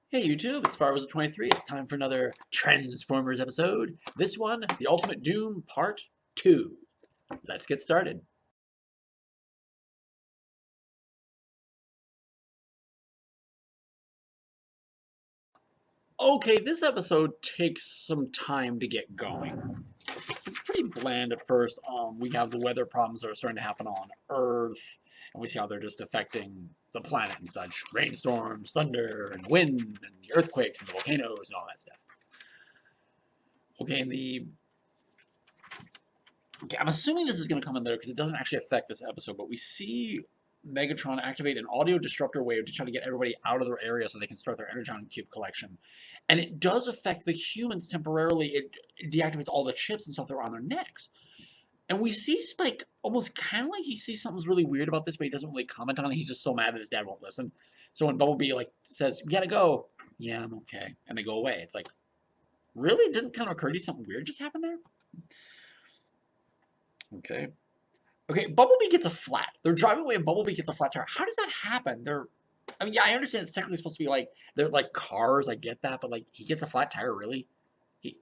Hey YouTube, it's Firewizard23. It's time for another Transformers episode. This one, The Ultimate Doom Part 2. Let's get started. Okay, this episode takes some time to get going. It's pretty bland at first. We have the weather problems that are starting to happen on Earth, and we see how they're just affecting the planet and such. Rainstorms, thunder, and wind, and the earthquakes, and the volcanoes, and all that stuff. Okay, I'm assuming this is going to come in there because it doesn't actually affect this episode, but we see Megatron activate an audio disruptor wave to try to get everybody out of their area so they can start their Energon Cube collection. And it does affect the humans temporarily. It deactivates all the chips and stuff that are on their necks. And we see Spike almost kind of like he sees something's really weird about this, but he doesn't really comment on it. He's just so mad that his dad won't listen. So when Bumblebee says, "We gotta go," "Yeah, I'm okay," and they go away. It's like, really? Didn't kind of occur to you something weird just happened there? Okay. Okay, Bumblebee gets a flat. They're driving away and Bumblebee gets a flat tire. How does that happen? I mean, yeah, I understand it's technically supposed to be like, they're like cars, I get that, but like, he gets a flat tire, really?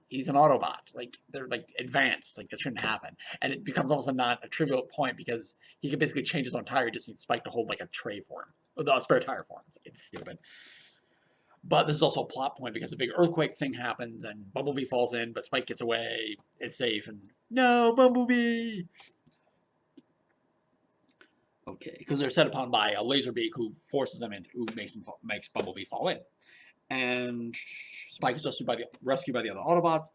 He's an Autobot. Like, they're like advanced. Like, that shouldn't happen. And it becomes almost not a trivial point because he can basically change his own tire. He just needs Spike to hold like a tray for him. Or a spare tire for him. It's stupid. But this is also a plot point because a big earthquake thing happens and Bumblebee falls in, but Spike gets away, is safe, and no, Bumblebee! Okay, because they're set upon by a Laserbeak who forces them in, who makes Bumblebee fall in. And Spike is rescued by the other Autobots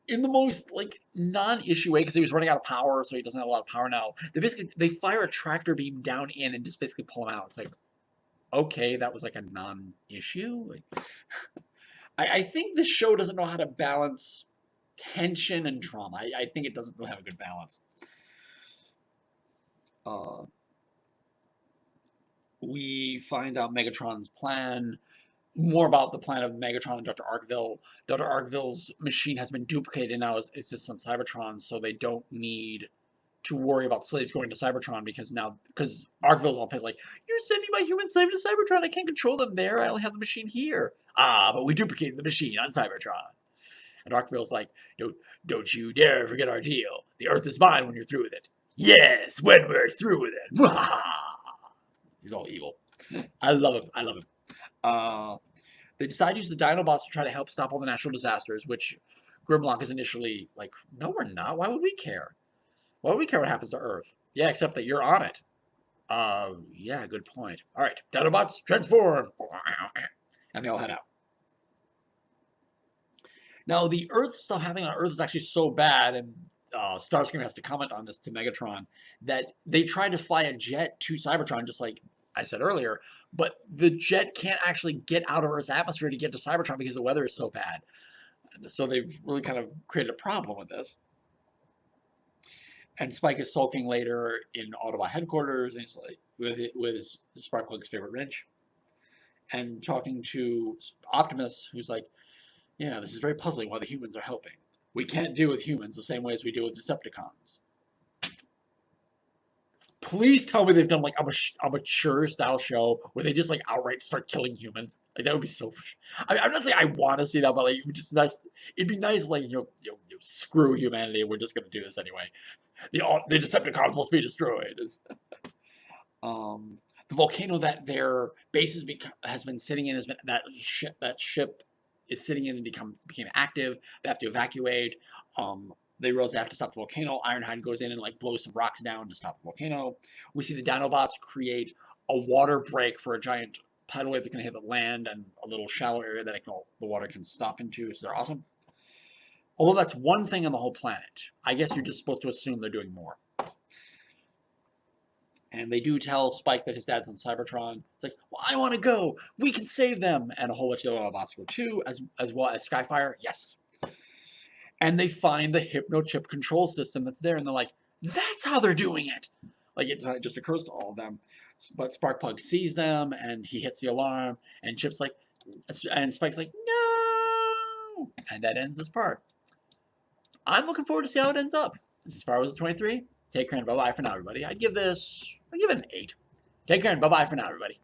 in the most like non-issue way because he was running out of power, so he doesn't have a lot of power now. They fire a tractor beam down in and just basically pull him out. It's like, okay, that was like a non-issue. Like, I think the show doesn't know how to balance tension and drama. I think it doesn't really have a good balance. We find out Megatron's plan, more about the plan of Megatron and Dr. Arkville. Dr. Arkville's machine has been duplicated and now it's just on Cybertron, so they don't need to worry about slaves going to Cybertron because Arkville's all pissed, like, "You're sending my human slave to Cybertron, I can't control them there, I only have the machine here." "Ah, but we duplicated the machine on Cybertron." And Arkville's like, don't you dare forget our deal. The Earth is mine when you're through with it." "Yes, when we're through with it." He's all evil. I love him. They decide to use the Dinobots to try to help stop all the natural disasters, which Grimlock is initially like, "No, we're not. Why would we care? Why would we care what happens to Earth?" "Yeah, except that you're on it." Yeah, good point. All right, Dinobots, transform!" And they all head out. Now, the Earth stuff happening on Earth is actually so bad, and Starscream has to comment on this to Megatron, that they tried to fly a jet to Cybertron, just like I said earlier, but the jet can't actually get out of Earth's atmosphere to get to Cybertron because the weather is so bad. So they've really kind of created a problem with this. And Spike is sulking later in Autobot headquarters, and he's like with his Sparkplug's favorite wrench, and talking to Optimus, who's like, "Yeah, this is very puzzling why the humans are helping. We can't deal with humans the same way as we deal with Decepticons." Please tell me they've done like a mature style show where they just like outright start killing humans. Like, that would be so. I'm not saying I want to see that, but like, it would just nice. It'd be nice, like, screw humanity. We're just gonna do this anyway. The Decepticons must be destroyed. The volcano that their base has been sitting in that ship is sitting in and became active. They have to evacuate. They realize they have to stop the volcano. Ironhide goes in and like blows some rocks down to stop the volcano. We see the Dinobots create a water break for a giant tidal wave that's going to hit the land and a little shallow area that the water can stop into. So they're awesome. Although that's one thing on the whole planet. I guess you're just supposed to assume they're doing more. And they do tell Spike that his dad's on Cybertron. It's like, "Well, I want to go. We can save them." And a whole bunch of other Autobots go too, as well as Skyfire. Yes. And they find the Hypno-Chip control system that's there, and they're like, "That's how they're doing it." Like, it just occurs to all of them. But Sparkplug sees them, and he hits the alarm, and Spike's like, "No!" And that ends this part. I'm looking forward to see how it ends up. This is Firewizard23. Take care and bye-bye for now, everybody. I'd give it an 8. Take care and bye-bye for now, everybody.